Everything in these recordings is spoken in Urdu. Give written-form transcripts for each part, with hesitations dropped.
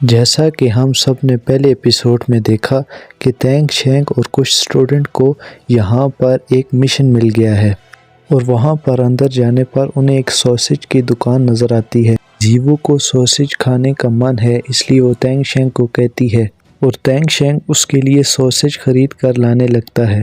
جیسا کہ ہم سب نے پہلے ایپیسوڈ میں دیکھا کہ تینگ شینگ اور کچھ اسٹوڈنٹ کو یہاں پر ایک مشن مل گیا ہے اور وہاں پر اندر جانے پر انہیں ایک سوسج کی دکان نظر آتی ہے۔ زیوو کو سوسج کھانے کا من ہے، اس لیے وہ تینگ شینگ کو کہتی ہے اور تینگ شینگ اس کے لیے سوسج خرید کر لانے لگتا ہے۔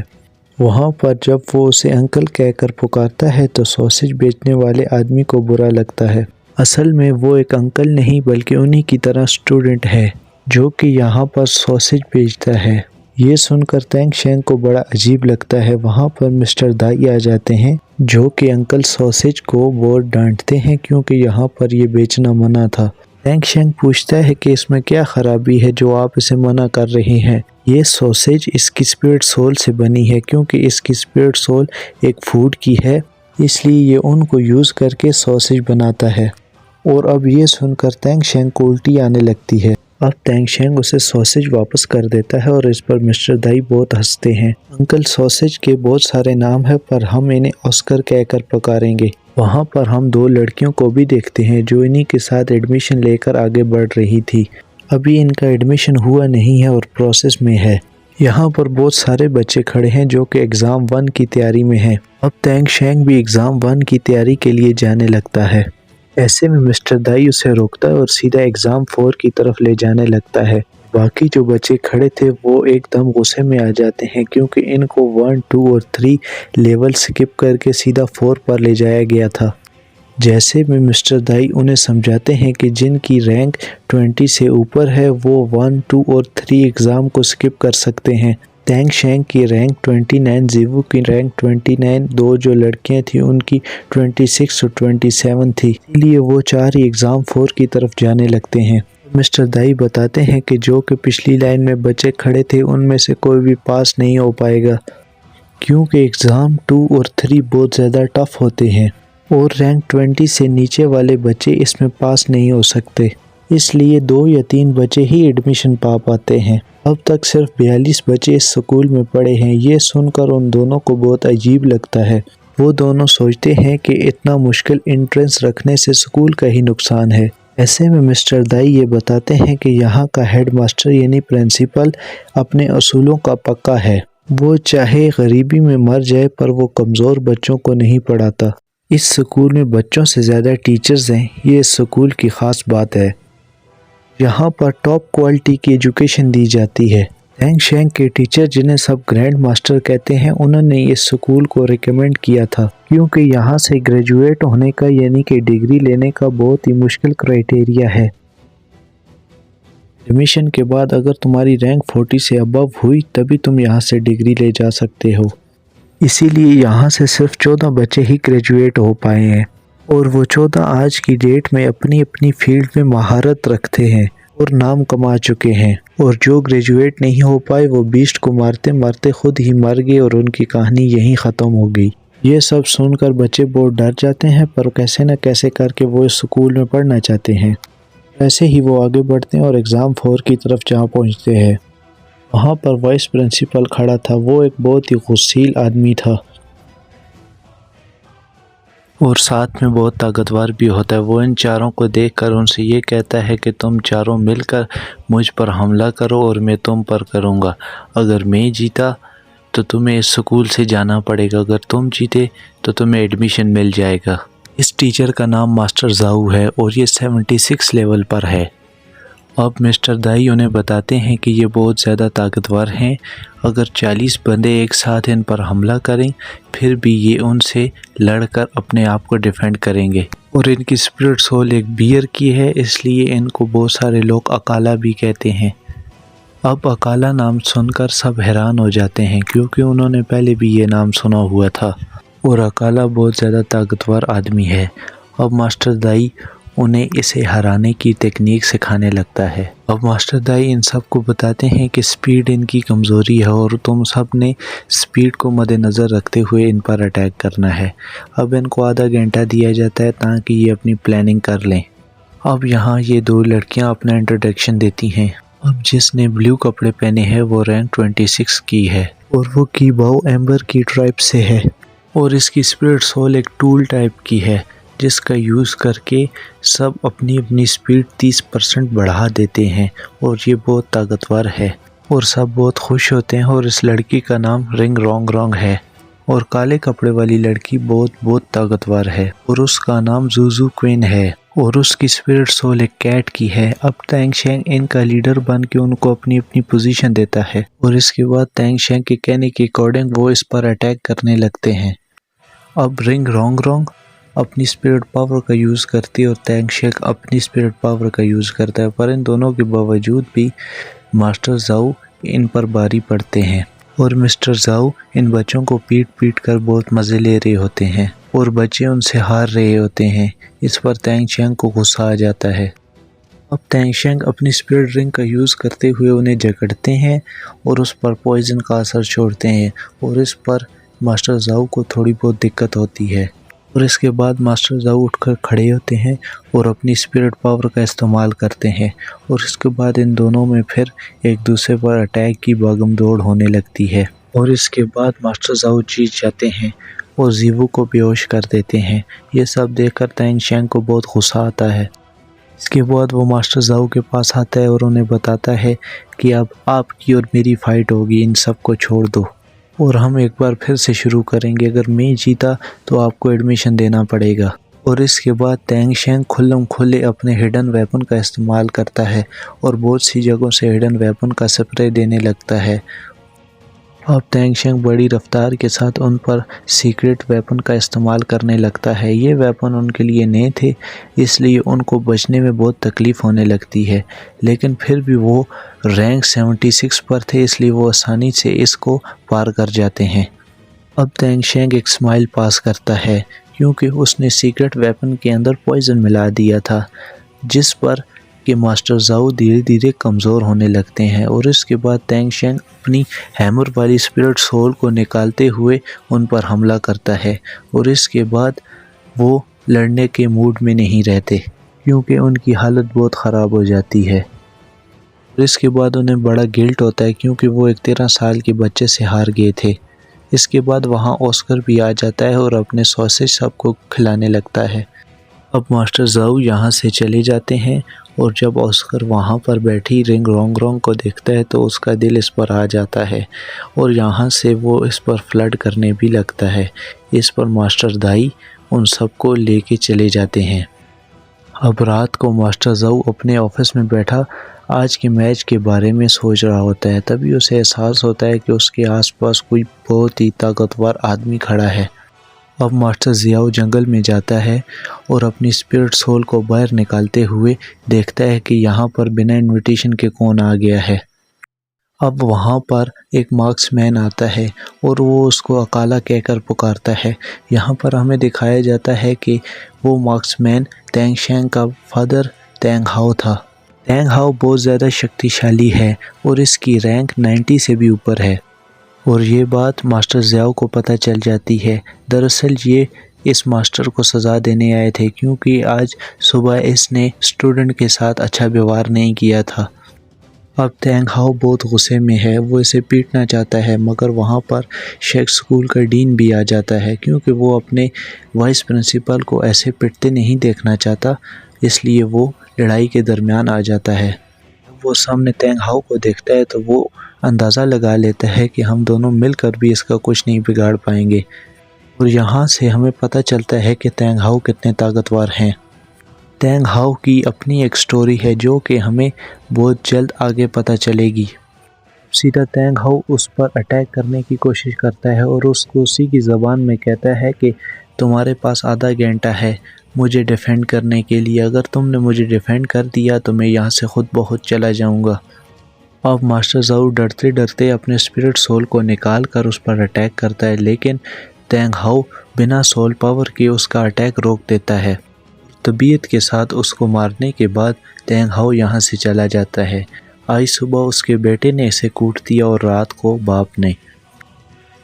وہاں پر جب وہ اسے انکل کہہ کر پکارتا ہے تو سوسج بیچنے والے آدمی کو برا لگتا ہے۔ اصل میں وہ ایک انکل نہیں بلکہ انہی کی طرح اسٹوڈنٹ ہے جو کہ یہاں پر سوسج بیچتا ہے۔ یہ سن کر تینگ شینگ کو بڑا عجیب لگتا ہے۔ وہاں پر مسٹر دائی آ جاتے ہیں جو کہ انکل سوسج کو بہت ڈانٹتے ہیں کیونکہ یہاں پر یہ بیچنا منع تھا۔ تینگ شینگ پوچھتا ہے کہ اس میں کیا خرابی ہے جو آپ اسے منع کر رہے ہیں۔ یہ سوسج اس کی اسپرٹ سول سے بنی ہے کیونکہ اس کی اسپرٹ سول ایک فوڈ کی ہے، اس لیے یہ ان کو یوز کر کے سوسج بناتا ہے۔ اور اب یہ سن کر تینگ شینگ کو الٹی آنے لگتی ہے۔ اب تینگ شینگ اسے سوسج واپس کر دیتا ہے اور اس پر مسٹر دائی بہت ہنستے ہیں۔ انکل سوسج کے بہت سارے نام ہیں پر ہم انہیں آسکر کہہ کر پکاریں گے۔ وہاں پر ہم دو لڑکیوں کو بھی دیکھتے ہیں جو انہی کے ساتھ ایڈمیشن لے کر آگے بڑھ رہی تھی۔ ابھی ان کا ایڈمیشن ہوا نہیں ہے اور پروسیس میں ہے۔ یہاں پر بہت سارے بچے کھڑے ہیں جو کہ ایگزام 1 کی تیاری میں ہیں۔ اب تینگ شینگ بھی ایگزام 1 کی تیاری کے لیے جانے لگتا ہے۔ ایسے میں مسٹر دائی اسے روکتا ہے اور سیدھا ایگزام 4 کی طرف لے جانے لگتا ہے۔ باقی جو بچے کھڑے تھے وہ ایک دم غصے میں آ جاتے ہیں کیونکہ ان کو 1، 2 اور 3 لیول سکپ کر کے سیدھا 4 پر لے جایا گیا تھا۔ جیسے میں مسٹر دائی انہیں سمجھاتے ہیں کہ جن کی رینک 20 سے اوپر ہے وہ 1، 2 اور 3 ایگزام کو سکپ کر سکتے ہیں۔ تینگ شینگ کی رینک 29، زیوو کی رینک 29، دو جو لڑکیاں تھیں ان کی 26 اور 27 تھی، اس لیے وہ 4 ہی ایگزام 4 کی طرف جانے لگتے ہیں۔ مسٹر دائی بتاتے ہیں کہ جو کہ پچھلی لائن میں بچے کھڑے تھے ان میں سے کوئی بھی پاس نہیں ہو پائے گا کیونکہ ایگزام 2 اور 3 بہت زیادہ ٹف ہوتے ہیں اور رینک 20 سے نیچے والے بچے اس میں پاس نہیں ہو سکتے، اس لیے 2 یا 3 بچے ہی ایڈمیشن پا پاتے ہیں۔ اب تک صرف 42 بچے اس سکول میں پڑھے ہیں۔ یہ سن کر ان دونوں کو بہت عجیب لگتا ہے۔ وہ دونوں سوچتے ہیں کہ اتنا مشکل انٹرنس رکھنے سے سکول کا ہی نقصان ہے۔ ایسے میں مسٹر دائی یہ بتاتے ہیں کہ یہاں کا ہیڈ ماسٹر یعنی پرنسپل اپنے اصولوں کا پکا ہے، وہ چاہے غریبی میں مر جائے پر وہ کمزور بچوں کو نہیں پڑھاتا۔ اس سکول میں بچوں سے زیادہ ٹیچرز ہیں، یہ اس سکول کی خاص بات ہے۔ یہاں پر ٹاپ کوالٹی کی ایجوکیشن دی جاتی ہے۔ تینگ شینگ کے ٹیچر جنہیں سب گرینڈ ماسٹر کہتے ہیں انہوں نے اس سکول کو ریکمینڈ کیا تھا کیونکہ یہاں سے گریجویٹ ہونے کا یعنی کہ ڈگری لینے کا بہت ہی مشکل کرائیٹیریا ہے۔ ایڈمیشن کے بعد اگر تمہاری رینک 40 سے ابو ہوئی تبھی تم یہاں سے ڈگری لے جا سکتے ہو، اسی لیے یہاں سے صرف 14 بچے ہی گریجویٹ ہو پائے ہیں اور وہ 14 آج کی ڈیٹ میں اپنی اپنی فیلڈ میں مہارت رکھتے ہیں اور نام کما چکے ہیں، اور جو گریجویٹ نہیں ہو پائے وہ بیسٹ کو مارتے مارتے خود ہی مر گئے اور ان کی کہانی یہیں ختم ہو گئی۔ یہ سب سن کر بچے بہت ڈر جاتے ہیں پر کیسے نہ کیسے کر کے وہ اس سکول میں پڑھنا چاہتے ہیں۔ ایسے ہی وہ آگے بڑھتے ہیں اور ایگزام 4 کی طرف جہاں پہنچتے ہیں وہاں پر وائس پرنسپل کھڑا تھا۔ وہ ایک بہت ہی غسیل آدمی تھا اور ساتھ میں بہت طاقتور بھی ہوتا ہے۔ وہ ان چاروں کو دیکھ کر ان سے یہ کہتا ہے کہ تم چاروں مل کر مجھ پر حملہ کرو اور میں تم پر کروں گا۔ اگر میں جیتا تو تمہیں اس سکول سے جانا پڑے گا، اگر تم جیتے تو تمہیں ایڈمیشن مل جائے گا۔ اس ٹیچر کا نام ماسٹر زاؤ ہے اور یہ 76 لیول پر ہے۔ اب مسٹر دائی انہیں بتاتے ہیں کہ یہ بہت زیادہ طاقتور ہیں، اگر 40 بندے ایک ساتھ ان پر حملہ کریں پھر بھی یہ ان سے لڑ کر اپنے آپ کو ڈیفینڈ کریں گے، اور ان کی اسپرٹ سول ایک بیئر کی ہے اس لیے ان کو بہت سارے لوگ اکالا بھی کہتے ہیں۔ اب اکالا نام سن کر سب حیران ہو جاتے ہیں کیونکہ انہوں نے پہلے بھی یہ نام سنا ہوا تھا اور اکالا بہت زیادہ طاقتور آدمی ہے۔ اب ماسٹر دائی انہیں اسے ہرانے کی تکنیک سکھانے لگتا ہے۔ اب ماسٹر دائی ان سب کو بتاتے ہیں کہ سپیڈ ان کی کمزوری ہے اور تم سب نے سپیڈ کو مد نظر رکھتے ہوئے ان پر اٹیک کرنا ہے۔ اب ان کو آدھا گھنٹہ دیا جاتا ہے تاکہ یہ اپنی پلاننگ کر لیں۔ اب یہاں یہ دو لڑکیاں اپنا انٹروڈکشن دیتی ہیں۔ اب جس نے بلیو کپڑے پہنے ہیں وہ رینک 26 کی ہے اور وہ کی باؤ ایمبر کی ٹرائب سے ہے اور اس کی اسپرٹ سول ایک ٹول ٹائپ کی ہے۔ جس کا یوز کر کے سب اپنی اپنی سپیڈ 30% بڑھا دیتے ہیں، اور یہ بہت طاقتور ہے اور سب بہت خوش ہوتے ہیں۔ اور اس لڑکی کا نام رنگ رونگ رونگ ہے، اور کالے کپڑے والی لڑکی بہت طاقتور ہے، اور اس کا نام زوزو کوئن ہے، اور اس کی اسپرٹ سول ایک کیٹ کی ہے۔ اب تینگ شینگ ان کا لیڈر بن کے ان کو اپنی اپنی پوزیشن دیتا ہے، اور اس کے بعد تینگ شینگ کے کہنے کے اکارڈنگ وہ اس پر اٹیک کرنے لگتے ہیں۔ اب رنگ رونگ رونگ اپنی اسپرٹ پاور کا یوز کرتی ہے اور تینگ شینگ اپنی اسپرٹ پاور کا یوز کرتا ہے، پر ان دونوں کے باوجود بھی ماسٹر زاؤ ان پر بھاری پڑتے ہیں، اور مسٹر زاؤ ان بچوں کو پیٹ کر بہت مزے لے رہے ہوتے ہیں، اور بچے ان سے ہار رہے ہوتے ہیں۔ اس پر تینگ شینگ کو غصہ آ جاتا ہے۔ اب تینگ شینگ اپنی اسپرٹ رنگ کا یوز کرتے ہوئے انہیں جکڑتے ہیں اور اس پر پوائزن کا اثر چھوڑتے ہیں، اور اس پر ماسٹر زاؤ کو تھوڑی بہت دقت ہوتی ہے، اور اس کے بعد ماسٹر زاؤ اٹھ کر کھڑے ہوتے ہیں اور اپنی اسپرٹ پاور کا استعمال کرتے ہیں، اور اس کے بعد ان دونوں میں پھر ایک دوسرے پر اٹیک کی بھاگم دوڑ ہونے لگتی ہے، اور اس کے بعد ماسٹر زاؤ جیت جاتے ہیں اور زیوو کو بے ہوش کر دیتے ہیں۔ یہ سب دیکھ کر تینگ شینگ کو بہت غصہ آتا ہے۔ اس کے بعد وہ ماسٹر زاؤ کے پاس آتا ہے اور انہیں بتاتا ہے کہ اب آپ کی اور میری فائٹ ہوگی، ان سب کو چھوڑ دو اور ہم ایک بار پھر سے شروع کریں گے، اگر میں جیتا تو آپ کو ایڈمیشن دینا پڑے گا۔ اور اس کے بعد تینگ شینگ کھلم کھلے اپنے ہڈن ویپن کا استعمال کرتا ہے اور بہت سی جگہوں سے ہڈن ویپن کا سپرے دینے لگتا ہے۔ اب تینگ شینگ بڑی رفتار کے ساتھ ان پر سیکرٹ ویپن کا استعمال کرنے لگتا ہے۔ یہ ویپن ان کے لیے نئے تھے، اس لیے ان کو بچنے میں بہت تکلیف ہونے لگتی ہے، لیکن پھر بھی وہ رینک 76 پر تھے، اس لیے وہ آسانی سے اس کو پار کر جاتے ہیں۔ اب تینگ شینگ ایک اسمائل پاس کرتا ہے کیونکہ اس نے سیکرٹ ویپن کے اندر پوائزن ملا دیا تھا، جس پر کہ ماسٹر زاؤ دھیرے دھیرے کمزور ہونے لگتے ہیں، اور اس کے بعد تینگ شینگ اپنی ہیمر والی اسپرٹ سول کو نکالتے ہوئے ان پر حملہ کرتا ہے، اور اس کے بعد وہ لڑنے کے موڈ میں نہیں رہتے کیونکہ ان کی حالت بہت خراب ہو جاتی ہے، اور اس کے بعد انہیں بڑا گلٹ ہوتا ہے کیونکہ وہ ایک 13 سال کے بچے سے ہار گئے تھے۔ اس کے بعد وہاں اوسکر بھی آ جاتا ہے اور اپنے سوسیج سب کو کھلانے لگتا ہے۔ اب ماسٹر زاؤ یہاں سے چلے جاتے ہیں، اور جب اوسکر وہاں پر بیٹھی رنگ رونگ رونگ کو دیکھتا ہے تو اس کا دل اس پر آ جاتا ہے، اور یہاں سے وہ اس پر فلڈ کرنے بھی لگتا ہے۔ اس پر ماسٹر دائی ان سب کو لے کے چلے جاتے ہیں۔ اب رات کو ماسٹر زاؤ اپنے آفس میں بیٹھا آج کے میچ کے بارے میں سوچ رہا ہوتا ہے، تبھی اسے احساس ہوتا ہے کہ اس کے آس پاس کوئی بہت ہی طاقتور آدمی کھڑا ہے۔ اب ماسٹر زیاؤ جنگل میں جاتا ہے اور اپنی اسپرٹ سول کو باہر نکالتے ہوئے دیکھتا ہے کہ یہاں پر بنا انویٹیشن کے کون آ گیا ہے۔ اب وہاں پر ایک مارکس مین آتا ہے اور وہ اس کو اکالا کہہ کر پکارتا ہے۔ یہاں پر ہمیں دکھایا جاتا ہے کہ وہ مارکس مین تینگ شینگ کا فادر تینگ ہاؤ تھا۔ تینگ ہاؤ بہت زیادہ شکتیشالی ہے اور اس کی رینک 90 سے بھی اوپر ہے، اور یہ بات ماسٹر زیاؤ کو پتہ چل جاتی ہے۔ دراصل یہ اس ماسٹر کو سزا دینے آئے تھے کیونکہ آج صبح اس نے اسٹوڈنٹ کے ساتھ اچھا ویوہار نہیں کیا تھا۔ اب تینگ ہاؤ بہت غصے میں ہے، وہ اسے پیٹنا چاہتا ہے، مگر وہاں پر شیک اسکول کا ڈین بھی آ جاتا ہے کیونکہ وہ اپنے وائس پرنسپل کو ایسے پٹتے نہیں دیکھنا چاہتا، اس لیے وہ لڑائی کے درمیان آ جاتا ہے۔ وہ سامنے تینگ ہاؤ کو دیکھتا ہے تو وہ اندازہ لگا لیتا ہے کہ ہم دونوں مل کر بھی اس کا کچھ نہیں بگاڑ پائیں گے، اور یہاں سے ہمیں پتہ چلتا ہے کہ تینگ ہاؤ کتنے طاقتور ہیں۔ تینگ ہاؤ کی اپنی ایک سٹوری ہے جو کہ ہمیں بہت جلد آگے پتہ چلے گی۔ سیدھا تینگ ہاؤ اس پر اٹیک کرنے کی کوشش کرتا ہے اور اس کو اسی کی زبان میں کہتا ہے کہ تمہارے پاس آدھا گھنٹہ ہے مجھے ڈیفینڈ کرنے کے لیے، اگر تم نے مجھے ڈیفینڈ کر دیا تو میں یہاں سے خود بخود چلا جاؤں گا۔ اب ماسٹر زاؤ ڈرتے ڈرتے اپنے اسپرٹ سول کو نکال کر اس پر اٹیک کرتا ہے، لیکن تینگ ہاؤ بنا سول پاور کے اس کا اٹیک روک دیتا ہے۔ طبیعت کے ساتھ اس کو مارنے کے بعد تینگ ہاؤ یہاں سے چلا جاتا ہے۔ آج صبح اس کے بیٹے نے اسے کوٹ دیا اور رات کو باپ نے۔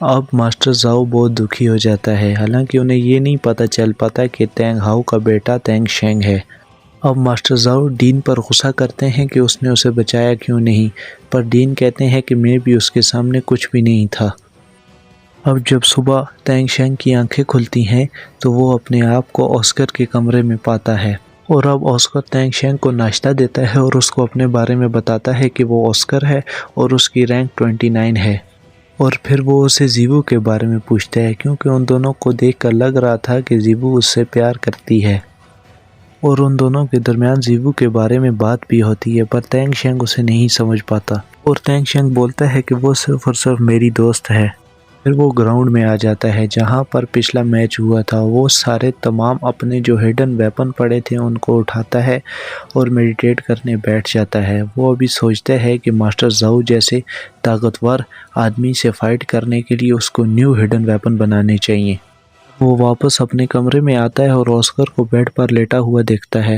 اب ماسٹر زاؤ بہت دکھی ہو جاتا ہے، حالانکہ انہیں یہ نہیں پتہ چل پاتا کہ تینگ ہاؤ کا بیٹا تینگ شینگ ہے۔ اب ماسٹر زاؤ ڈین پر غصہ کرتے ہیں کہ اس نے اسے بچایا کیوں نہیں، پر ڈین کہتے ہیں کہ میں بھی اس کے سامنے کچھ بھی نہیں تھا۔ اب جب صبح تینگ شینگ کی آنکھیں کھلتی ہیں تو وہ اپنے آپ کو آسکر کے کمرے میں پاتا ہے، اور اب آسکر تینگ شینگ کو ناشتہ دیتا ہے اور اس کو اپنے بارے میں بتاتا ہے کہ وہ آسکر ہے اور اس کی رینک 29 ہے، اور پھر وہ اسے زیوو کے بارے میں پوچھتا ہے کیونکہ ان دونوں کو دیکھ کر لگ رہا تھا کہ زیوو اس سے پیار کرتی ہے، اور ان دونوں کے درمیان زیوو کے بارے میں بات بھی ہوتی ہے، پر تینگ شینگ اسے نہیں سمجھ پاتا اور تینگ شینگ بولتا ہے کہ وہ صرف اور صرف میری دوست ہے۔ پھر وہ گراؤنڈ میں آ جاتا ہے جہاں پر پچھلا میچ ہوا تھا، وہ سارے تمام اپنے جو ہڈن ویپن پڑے تھے ان کو اٹھاتا ہے اور میڈیٹیٹ کرنے بیٹھ جاتا ہے۔ وہ ابھی سوچتا ہے کہ ماسٹر زاؤ جیسے طاقتور آدمی سے فائٹ کرنے کے لیے اس کو نیو ہڈن ویپن بنانے چاہیے۔ وہ واپس اپنے کمرے میں آتا ہے اور آسکر کو بیڈ پر لیٹا ہوا دیکھتا ہے۔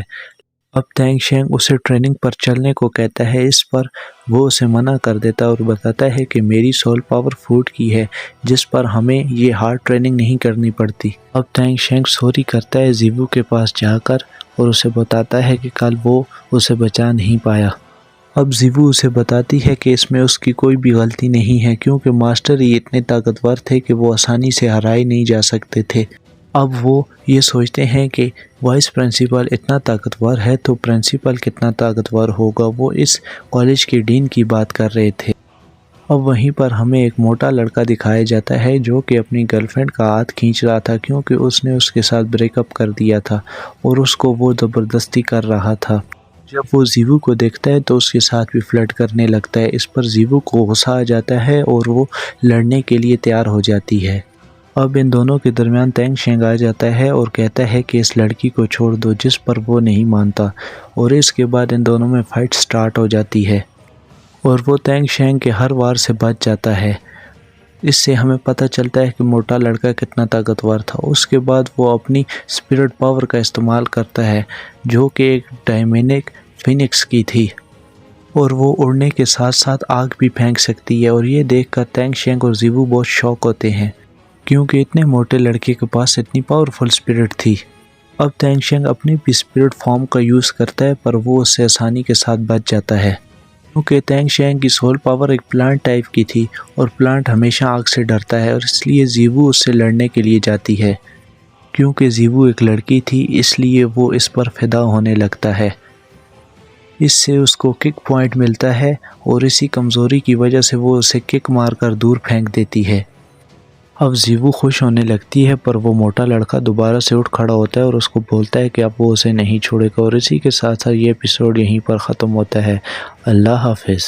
اب تینگ شینگ اسے ٹریننگ پر چلنے کو کہتا ہے، اس پر وہ اسے منع کر دیتا اور بتاتا ہے کہ میری سول پاور فوڈ کی ہے جس پر ہمیں یہ ہارڈ ٹریننگ نہیں کرنی پڑتی۔ اب تینگ شینگ سوری کرتا ہے زیوو کے پاس جا کر اور اسے بتاتا ہے کہ کل وہ اسے بچا نہیں پایا۔ اب زیوو اسے بتاتی ہے کہ اس میں اس کی کوئی بھی غلطی نہیں ہے کیونکہ ماسٹر ہی اتنے طاقتور تھے کہ وہ آسانی سے ہرائے نہیں جا سکتے تھے۔ اب وہ یہ سوچتے ہیں کہ وائس پرنسپل اتنا طاقتور ہے تو پرنسپل کتنا طاقتور ہوگا، وہ اس کالج کے ڈین کی بات کر رہے تھے۔ اب وہیں پر ہمیں ایک موٹا لڑکا دکھایا جاتا ہے جو کہ اپنی گرل فرینڈ کا ہاتھ کھینچ رہا تھا کیونکہ اس نے اس کے ساتھ بریک اپ کر دیا تھا اور اس کو وہ زبردستی کر رہا تھا۔ جب وہ زیوو کو دیکھتا ہے تو اس کے ساتھ بھی فلرٹ کرنے لگتا ہے، اس پر زیوو کو غصہ آ جاتا ہے اور وہ لڑنے کے لیے تیار ہو جاتی ہے۔ اب ان دونوں کے درمیان تینگ شینگ آ جاتا ہے اور کہتا ہے کہ اس لڑکی کو چھوڑ دو، جس پر وہ نہیں مانتا، اور اس کے بعد ان دونوں میں فائٹ سٹارٹ ہو جاتی ہے اور وہ تینگ شینگ کے ہر وار سے بچ جاتا ہے۔ اس سے ہمیں پتہ چلتا ہے کہ موٹا لڑکا کتنا طاقتور تھا۔ اس کے بعد وہ اپنی اسپرٹ پاور کا استعمال کرتا ہے جو کہ ایک ڈائمینک فینکس کی تھی، اور وہ اڑنے کے ساتھ ساتھ آگ بھی پھینک سکتی ہے، اور یہ دیکھ کر تینگ شینگ اور زیوو بہت شوق ہوتے ہیں کیونکہ اتنے موٹے لڑکے کے پاس اتنی پاورفل اسپرٹ تھی۔ اب تینگ شینگ اپنی بھی اسپرٹ فارم کا یوز کرتا ہے پر وہ اس سے آسانی کے ساتھ بچ جاتا ہے کیونکہ تینگ شینگ کی سول پاور ایک پلانٹ ٹائپ کی تھی اور پلانٹ ہمیشہ آگ سے ڈرتا ہے، اور اس لیے زیوو اس سے لڑنے کے لیے جاتی ہے۔ کیونکہ زیوو ایک لڑکی تھی اس لیے وہ اس پر فدا ہونے لگتا ہے، اس سے اس کو کک پوائنٹ ملتا ہے اور اسی کمزوری کی وجہ سے وہ اسے کک مار کر دور پھینک دیتی ہے۔ اب زیوو خوش ہونے لگتی ہے پر وہ موٹا لڑکا دوبارہ سے اٹھ کھڑا ہوتا ہے اور اس کو بولتا ہے کہ اب وہ اسے نہیں چھوڑے گا، اور اسی کے ساتھ ساتھ یہ ایپیسوڈ یہیں پر ختم ہوتا ہے۔ اللہ حافظ۔